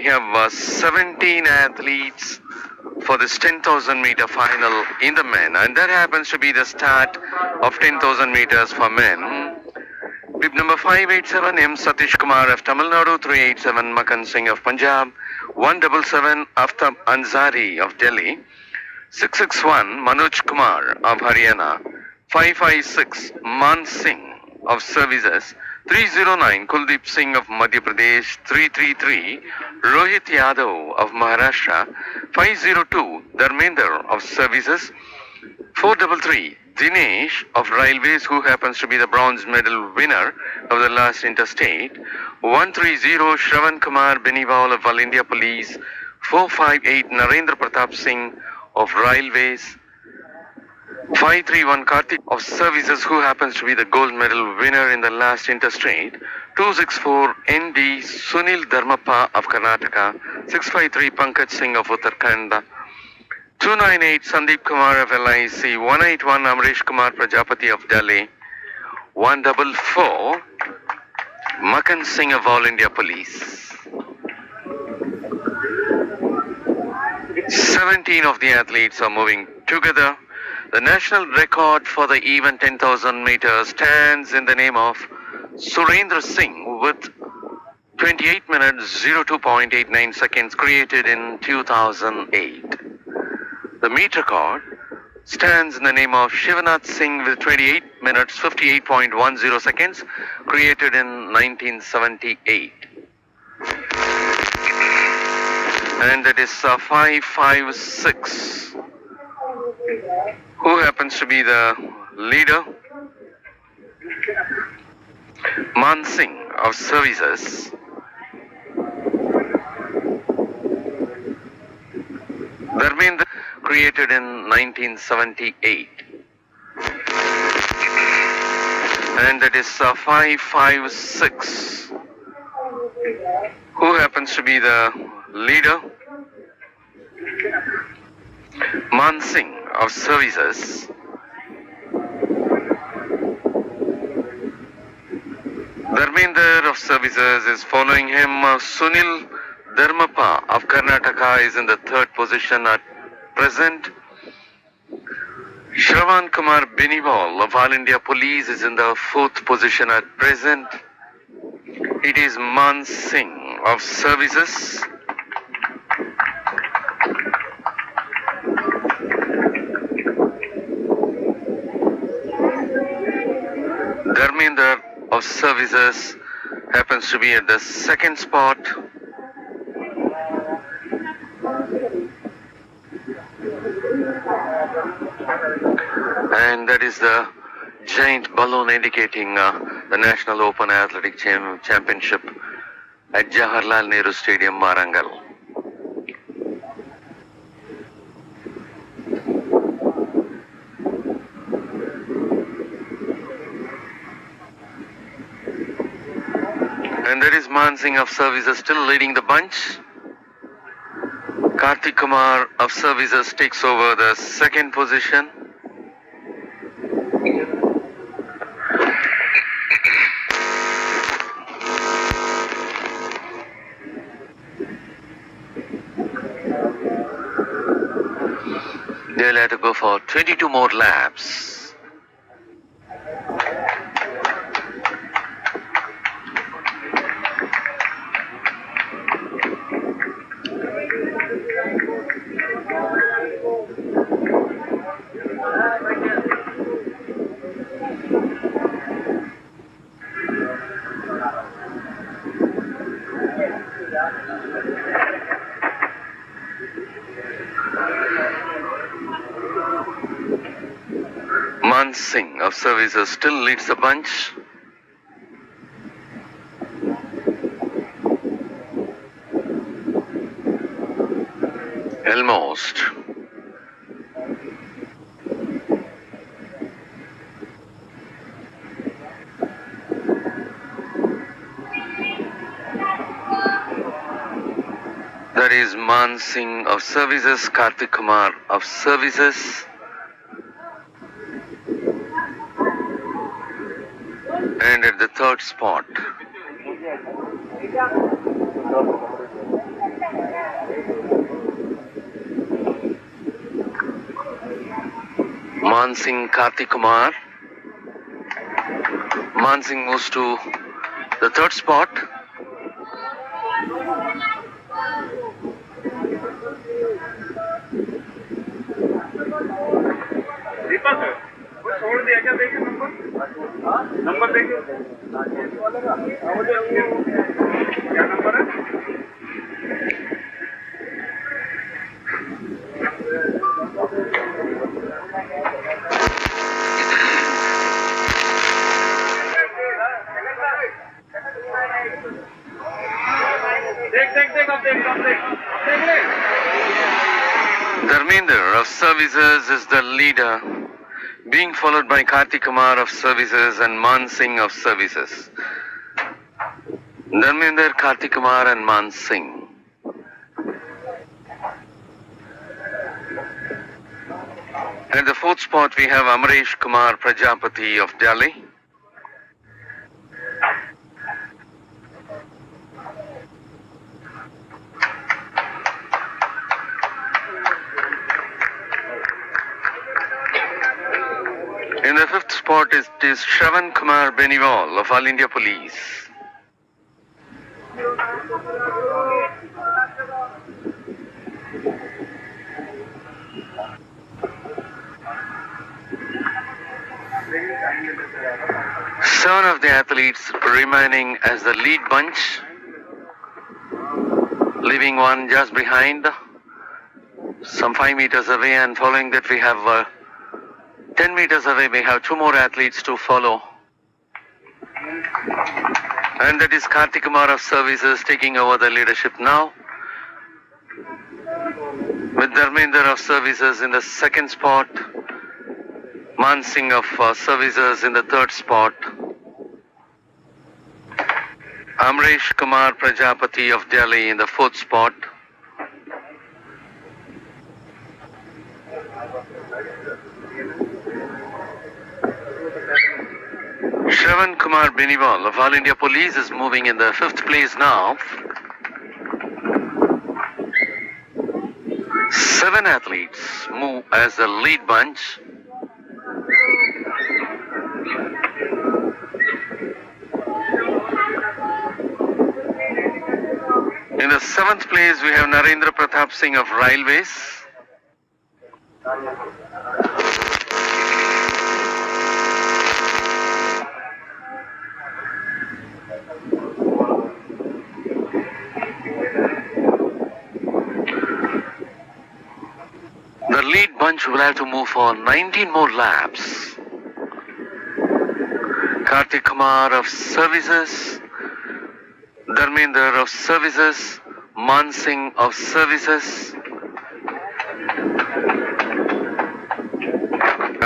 we have 17 athletes for this 10,000 meter final in the men, and that happens to be the start of 10,000 meters for men. Bib number 587 M Satish Kumar of Tamil Nadu, 387 Makan Singh of Punjab, 177 Aftab Ansari of Delhi, 661 Manoj Kumar of Haryana, 556 Man Singh of Services, 309 Kuldeep Singh of Madhya Pradesh, 333 Rohit Yadav of Maharashtra, 502 Dharmender of Services, 433 Dinesh of Railways, who happens to be the bronze medal winner of the last interstate, 130 Shravan Kumar Beniwal of All India Police, 458 Narendra Pratap Singh of Railways, 531 Kartik of Services, who happens to be the gold medal winner in the last interstate, 264 ND Sunil Dharmappa of Karnataka, 653 Pankaj Singh of Uttarakhand, 298 Sandeep Kumar of LIC, 181 Amrish Kumar Prajapati of Delhi, 144 Makan Singh of All India Police. 17 of the athletes are moving together. The national record for the event 10,000 meters stands in the name of Surendra Singh with 28 minutes 02.89 seconds, created in 2008. The meet record stands in the name of Shivanath Singh with 28 minutes 58.10 seconds, created in 1978. And it is 556. Who happens to be the leader? Man Singh of Services. Dharmender, created in 1978. And it is 556. Who happens to be the leader? Man Singh of Services. Dharmender of Services is following him. Sunil Dharmappa of Karnataka is in the third position at present. Shravan Kumar Beniwal of All India Police is in the fourth position at present. It is Man Singh of Services. Dharmender of Services happens to be at the second spot. And that is the giant balloon indicating the National Open Athletic Championship at Jawaharlal Nehru Stadium, Warangal. And there is Man Singh of Services still leading the bunch. Kartik Kumar of Services takes over the second position. They'll have to go for 22 more laps. Man Singh of Services still leads the bunch. Almost. That is Man Singh of Services, Kartik Kumar of Services. And at the third spot, Mansingh Kartik Kumar. Mansingh moves to the third spot. छोड़ दिया क्या? देखिए number देखिए क्या number है? Dharmender of Services is the leader, being followed by Kartik Kumar of Services and Mansingh of Services. Dharmender, Kartik Kumar and Mansingh. At the fourth spot we have Amresh Kumar Prajapati of Delhi. In the fifth spot is Shravan Kumar Beniwal of All India Police. Seven of the athletes remaining as the lead bunch, leaving one just behind, some 5 meters away, and following that we have 10 meters away we have two more athletes to follow. And that is Kartik Kumar of Services taking over the leadership now, with Dharmender of Services in the second spot, Mansingh of Services in the third spot, Amresh Kumar Prajapati of Delhi in the fourth spot, Shravan Kumar Beniwal of All India Police is moving in the fifth place now. 7 athletes move as the lead bunch. In the 7th place we have Narendra Pratap Singh of Railways. The lead bunch will have to move for 19 more laps. Kartik Kumar of Services, Dharmender of Services, Mansingh of Services,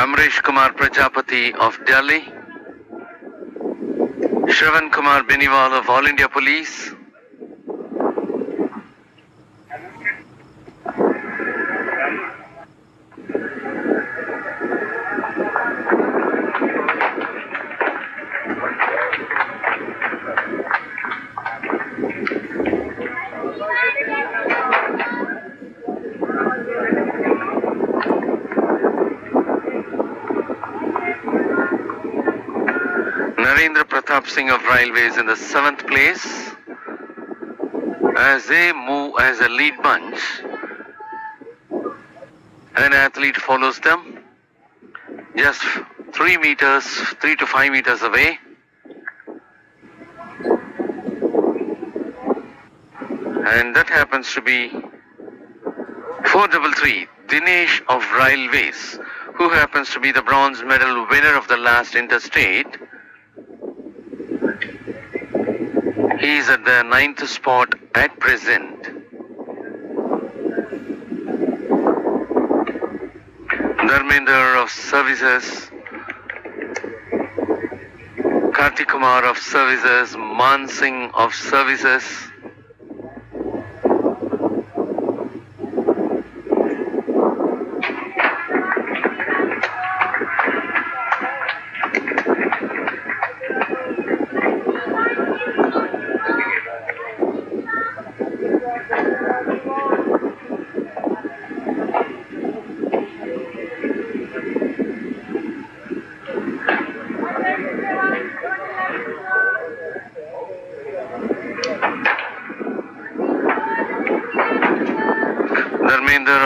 Amresh Kumar Prajapati of Delhi, Shravan Kumar Beniwal of All India Police, Narendra Pratap Singh of Railways in the 7th place. As they move as a lead bunch, an athlete follows them just 3 to 5 meters away. And that happens to be 433, Dinesh of Railways, who happens to be the bronze medal winner of the last interstate. He is at the 9th spot at present. Dharmender of Services, Kartik Kumar of Services, Mansingh of Services,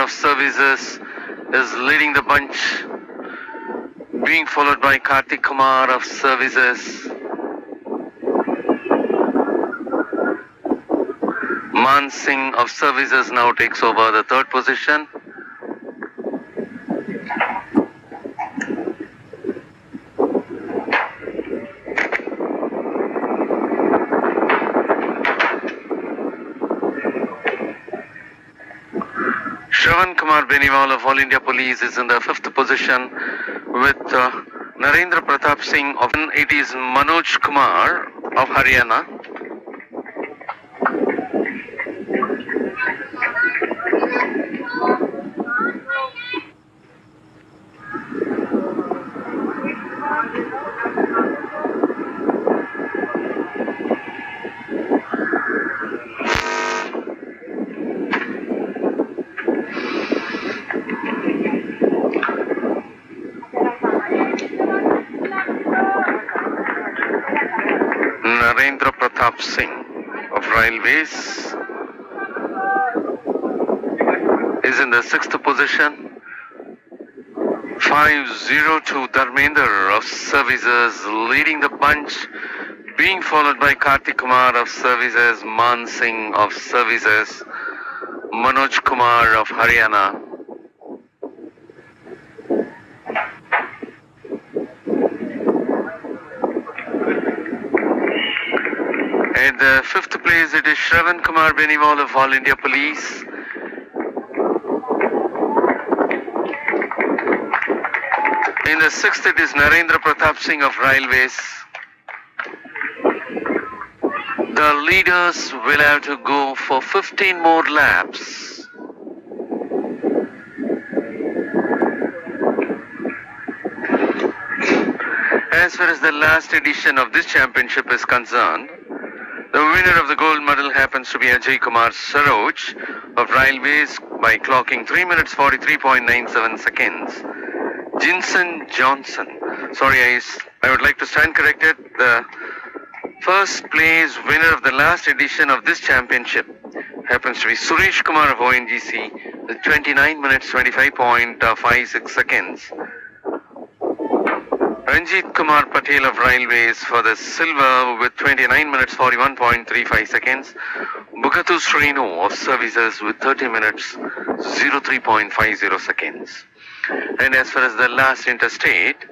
of Services is leading the bunch, being followed by Kartik Kumar of Services. Man Singh of Services now takes over the third position. Shravan Kumar Beniwal of All India Police is in the fifth position with Narendra Pratap Singh of it is Manoj Kumar of Haryana. Narendra Pratap Singh of Railways is in the sixth position. 502 Dharmender of Services leading the bunch, being followed by Kartik Kumar of Services, Man Singh of Services, Manoj Kumar of Haryana. At the fifth place, it is Shravan Kumar Beniwal of All India Police. In the sixth, it is Narendra Pratap Singh of Railways. The leaders will have to go for 15 more laps. As far as the last edition of this championship is concerned, the winner of the gold medal happens to be Ajay Kumar Saroj of Railways by clocking 3 minutes 43.97 seconds. Jinson Johnson, I would like to stand corrected. The first place winner of the last edition of this championship happens to be Suresh Kumar of ONGC with 29 minutes 25.56 seconds. Ranjit Kumar Patel of Railways for the silver with 29 minutes 41.35 seconds. Bukatu Srinu of Services with 30 minutes 03.50 seconds. And as far as the last interstate,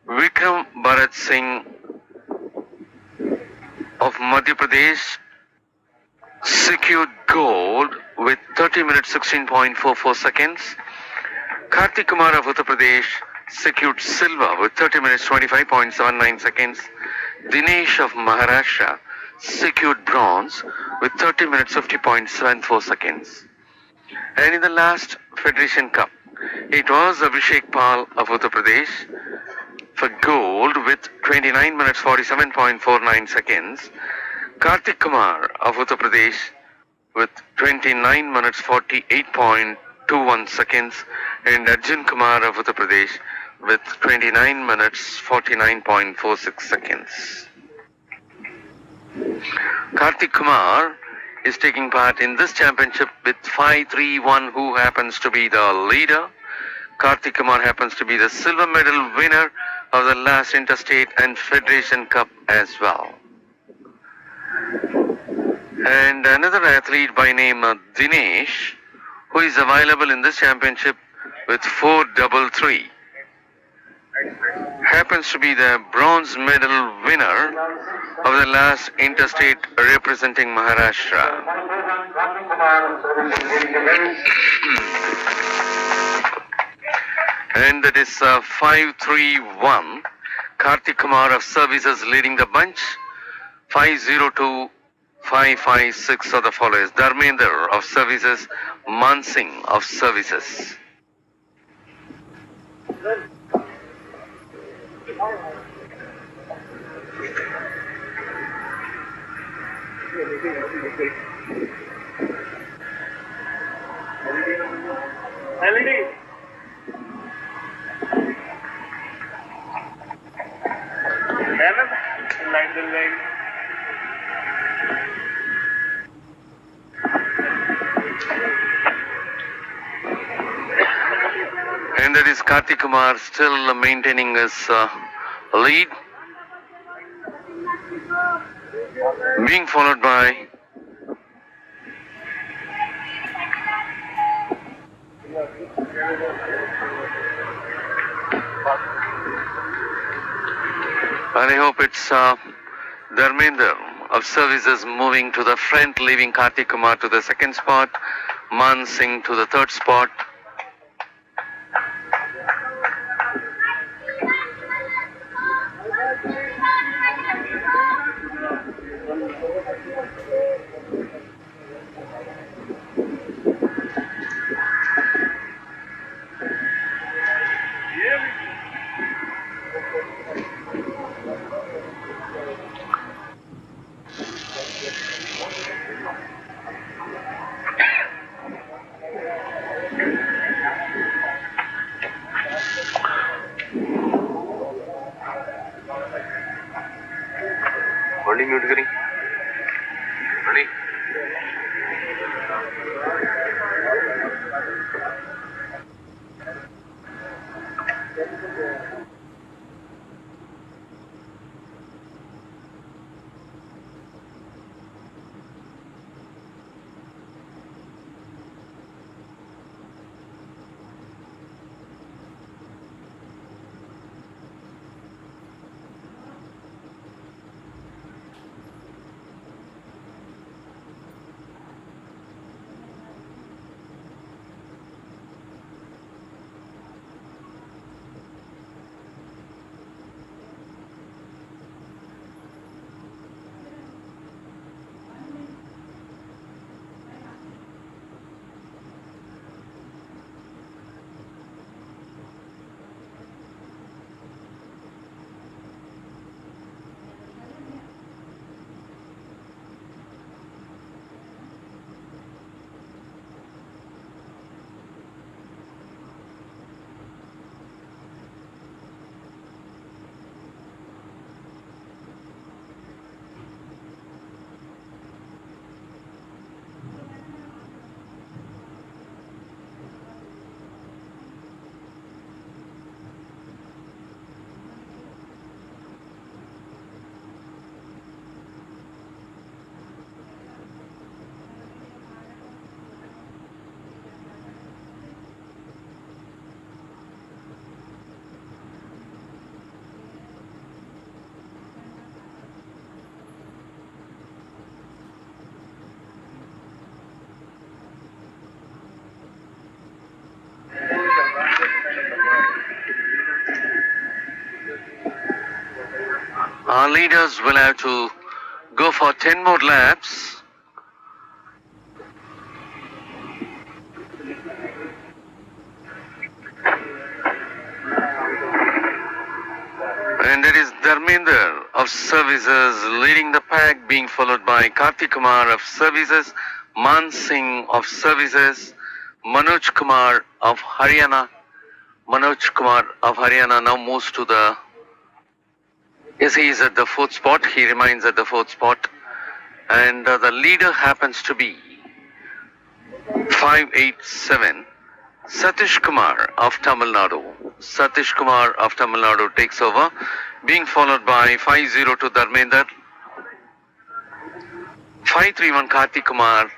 Vikram Bharat Singh of Madhya Pradesh secured gold with 30 minutes 16.44 seconds. Kartik Kumar of Uttar Pradesh secured silver with 30 minutes 25.79 seconds. Dinesh of Maharashtra secured bronze with 30 minutes 50.74 seconds. And in the last Federation Cup, it was Abhishek Pal of Uttar Pradesh for gold with 29 minutes 47.49 seconds. Kartik Kumar of Uttar Pradesh with 29 minutes 48.21 seconds. And Arjun Kumar of Uttar Pradesh with 29 minutes 49.46 seconds. Kartik Kumar is taking part in this championship with 531, who happens to be the leader. Kartik Kumar happens to be the silver medal winner of the last Interstate and Federation Cup as well. And another athlete by name Dinesh, who is available in this championship with 433, happens to be the bronze medal winner of the last Interstate representing Maharashtra. And that is 531. Kartik Kumar of Services leading the bunch. 502, 556 are the followers. Dharmender of Services, Man Singh of Services. LED. Light the light. And that is Kartik Kumar still maintaining his lead, being followed by and I hope it's Dharmender of services moving to the front, leaving Kartik Kumar to the second spot, Man Singh to the third spot. Only mute करी. Ready? Our leaders will have to go for 10 more laps. And it is Dharmender of services leading the pack, being followed by Kartik Kumar of services, Man Singh of services, Manoj Kumar of Haryana. Manoj Kumar of Haryana now moves to the... Yes, he is at the fourth spot. He remains at the fourth spot. And the leader happens to be 587, Satish Kumar of Tamil Nadu. Satish Kumar of Tamil Nadu takes over, being followed by 502 Dharmender, 531 Kartik Kumar,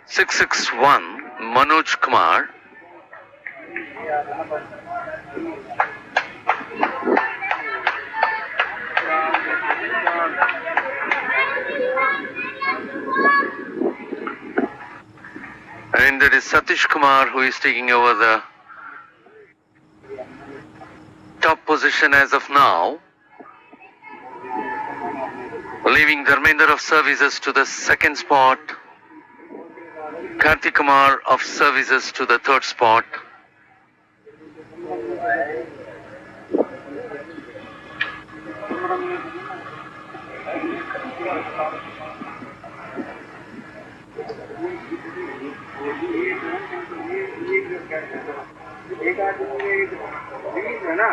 661 Manoj Kumar, and it is Satish Kumar who is taking over the top position as of now, leaving Dharmender of services to the second spot, Kartik Kumar of services to the third spot.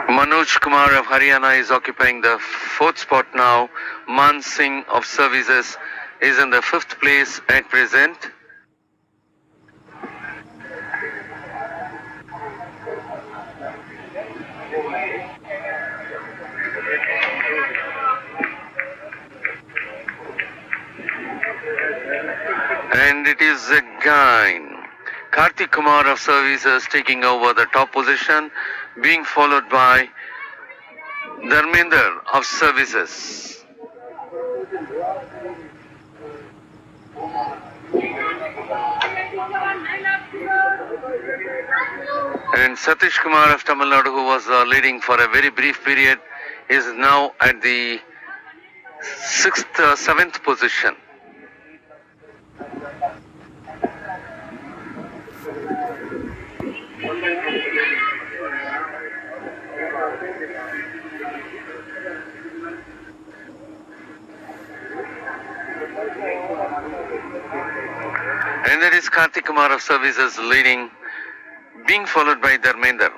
Manoj Kumar of Haryana is occupying the fourth spot now. Man Singh of services is in the fifth place at present. it is again Kartik Kumar of services taking over the top position, being followed by Dharmender of services. And Satish Kumar of Tamil Nadu, who was leading for a very brief period, is now at the seventh position. And that is Kartik Kumar of services leading, being followed by Dharmender.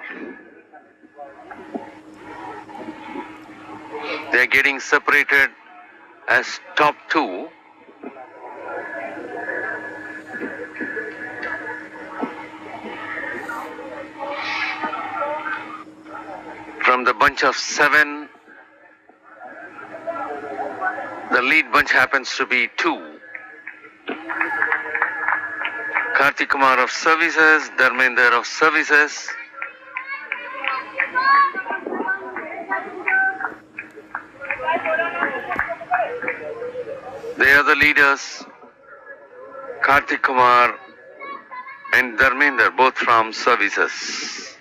They are getting separated as top two. From the bunch of seven, the lead bunch happens to be two. Kartik Kumar of services, Dharmender of services. They are the leaders, Kartik Kumar and Dharmender, both from services.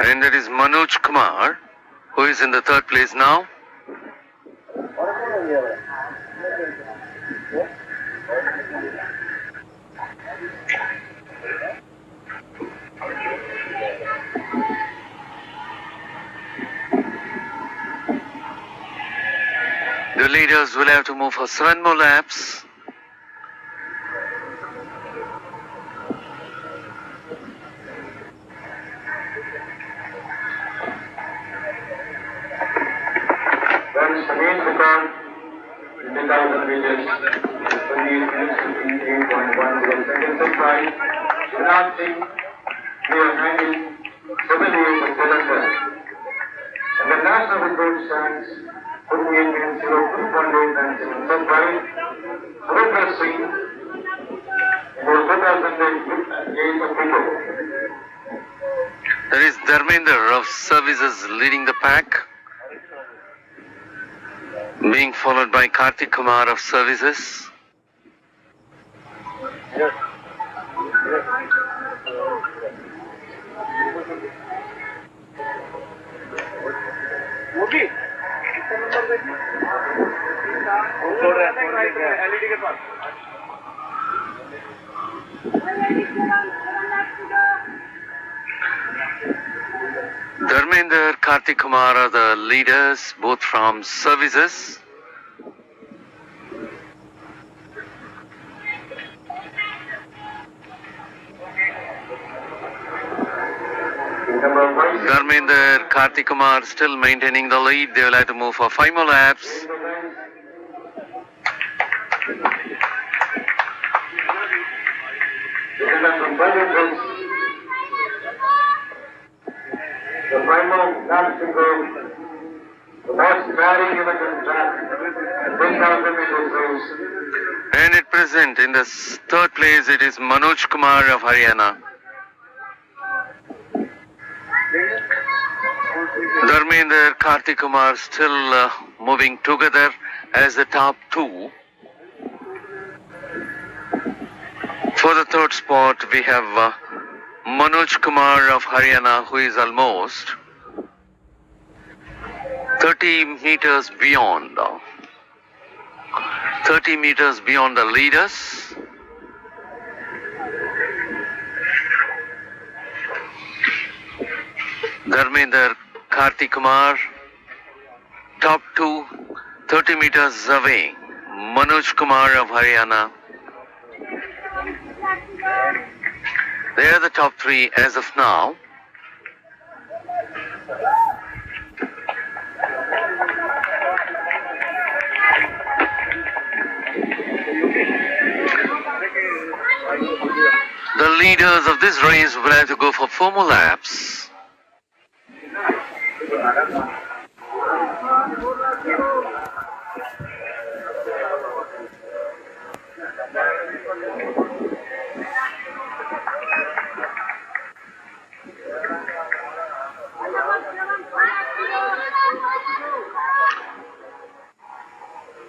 And that is Manoj Kumar, who is in the third place now. The leaders will have to move for 7 more laps. Again, record 10,000 meters, 28.10 seconds of time. Announcing we are hanging 78.7. And the national record stands 48.02.89 seconds of time. Progressing for 2008 of people. There is Dharmender of services leading the pack, being followed by Kartik Kumar of services. LED के पास Dharmender, Kartik Kumar are the leaders, both from services. Dharmender, Kartik Kumar still maintaining the lead. They will have to move for 5 more laps. The final lap to go. The most varying event in track. 10,000 meters race. And at present, in the third place, it is Manoj Kumar of Haryana. Dharmender, Kartik Kumar still moving together as the top two. For the third spot, we have Manoj Kumar of Haryana, who is almost 30 meters beyond. 30 meters beyond the leaders. Dharmender, Kartik Kumar, top two, 30 meters away. Manoj Kumar of Haryana. They are the top three as of now. The leaders of this race will have to go for 4 more laps.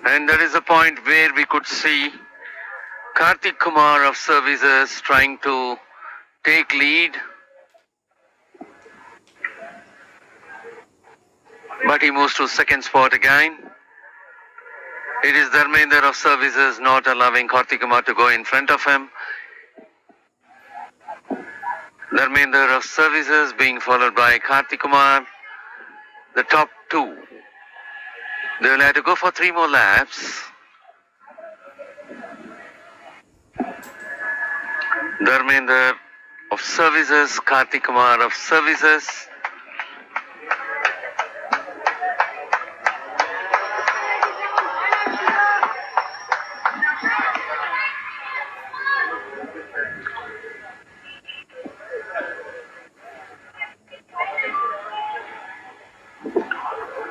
And that is a point where we could see Kartik Kumar of services trying to take lead, but he moves to second spot again. It is Dharmender of services not allowing Kartik Kumar to go in front of him. Dharmender of services being followed by Kartik Kumar, the top two. They will have to go for 3 more laps. Dharmender of services, Kartik Kumar of services.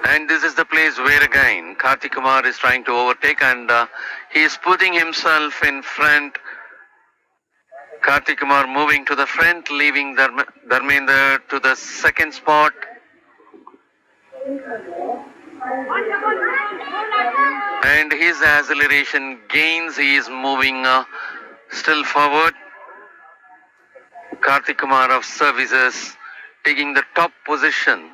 And this is the place where again Kartik Kumar is trying to overtake, and he is putting himself in front. Kartik Kumar moving to the front, leaving Dharmender to the second spot. And his acceleration gains, he is moving still forward. Kartik Kumar of services taking the top position.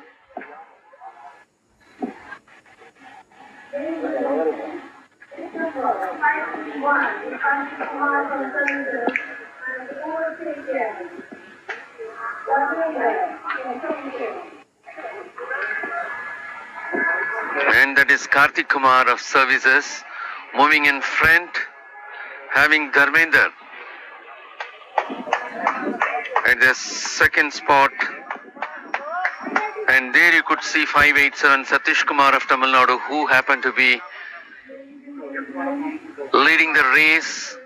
And that is Kartik Kumar of services moving in front, having Dharmender at the second spot. And there you could see 587 Satish Kumar of Tamil Nadu, who happened to be leading the race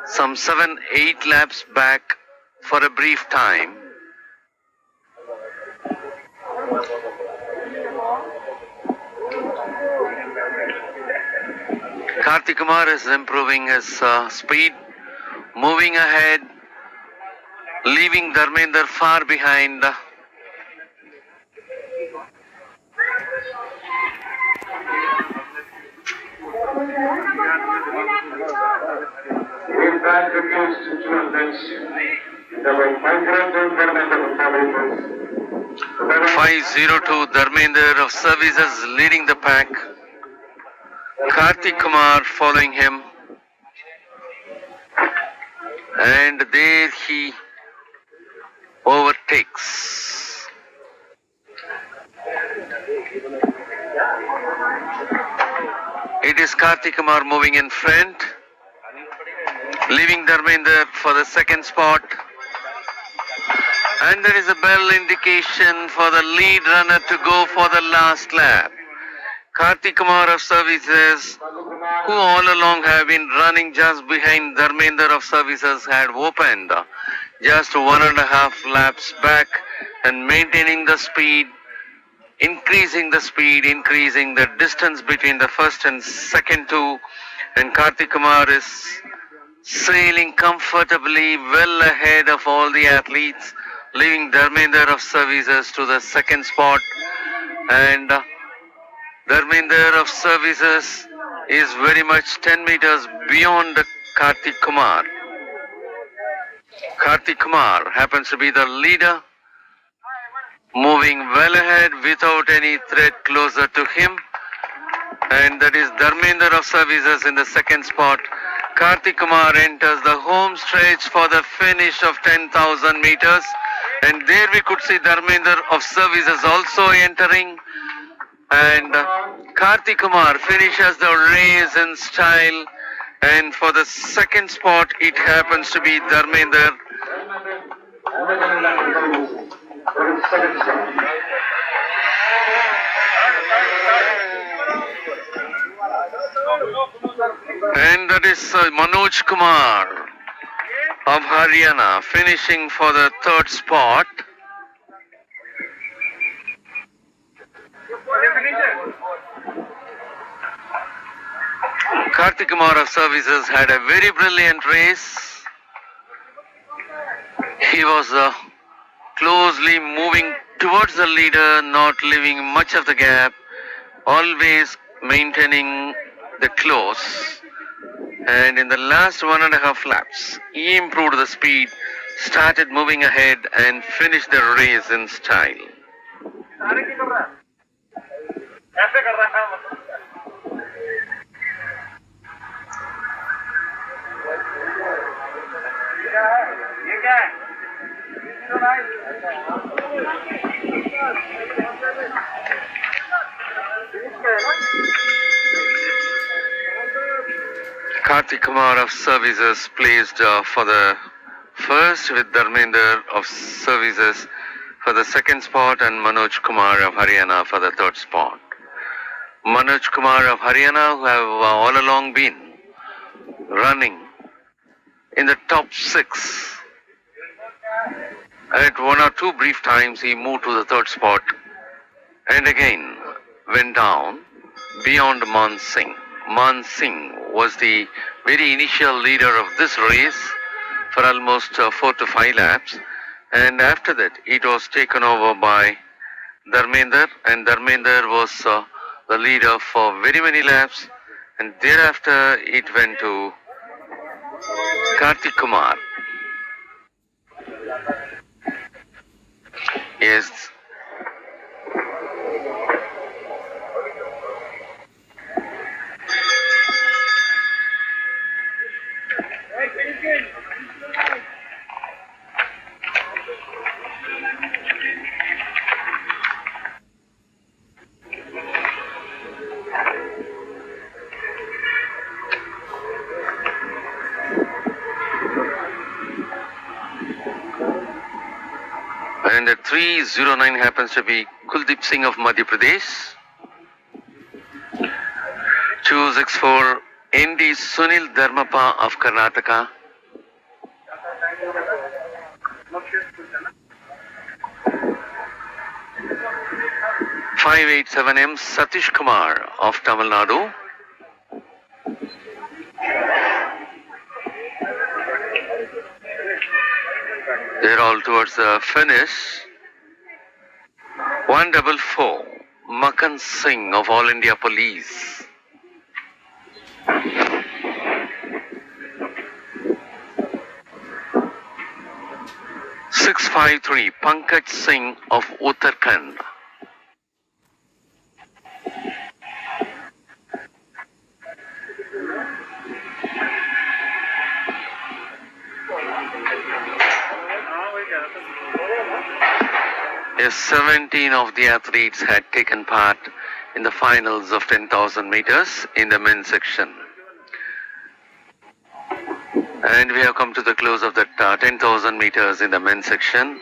some 7-8 laps back for a brief time. Kartik Kumar is improving his speed, moving ahead, leaving Dharmender far behind. In fact, against instruments, there were 502 Dharmender of services leading the pack. Kartik Kumar following him. And there he overtakes. It is Kartik Kumar moving in front, leaving Dharmender for the second spot. And there is a bell indication for the lead runner to go for the last lap. Kartik Kumar of services, who all along have been running just behind Dharmender of services, had opened just 1.5 laps back and maintaining the speed, increasing the distance between the first and second two. And Kartik Kumar is sailing comfortably well ahead of all the athletes, leaving Dharmender of services to the second spot. And Dharmender of services is very much 10 meters beyond Kartik Kumar. Kartik Kumar happens to be the leader, moving well ahead without any threat closer to him. And that is Dharmender of services in the second spot. Kartik Kumar enters the home stretch for the finish of 10,000 meters. And there we could see Dharmender of services also entering. And Kartik Kumar finishes the race in style. And for the second spot, it happens to be Dharmender. And that is Manoj Kumar of Haryana finishing for the third spot. Kartik Kumar of Services had a very brilliant race. He was closely moving towards the leader, not leaving much of the gap, always maintaining the close. And in the last 1.5 laps, he improved the speed, started moving ahead, and finished the race in style. Kartik Kumar of Services placed for the first, with Dharmender of Services for the second spot, and Manoj Kumar of Haryana for the third spot. Manoj Kumar of Haryana, who have all along been running in the top 6. At 1 or 2 brief times, he moved to the third spot and again went down beyond Man Singh. Man Singh was the very initial leader of this race for almost 4 to 5 laps, and after that it was taken over by Dharmender, and Dharmender was the leader for very many laps, and thereafter it went to Kartik Kumar. Yes. And at 3:09 happens to be Kuldeep Singh of Madhya Pradesh. 264 ND Sunil Dharmapa of Karnataka. 587 M Satish Kumar of Tamil Nadu. They're all towards the finish. 144 Makan Singh of All India Police. (653) Pankaj Singh of Uttarakhand. Yes, 17 of the athletes had taken part in the finals of 10,000 meters in the men's section. And we have come to the close of that 10,000 meters in the men's section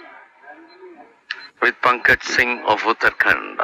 with Pankaj Singh of Uttarakhand.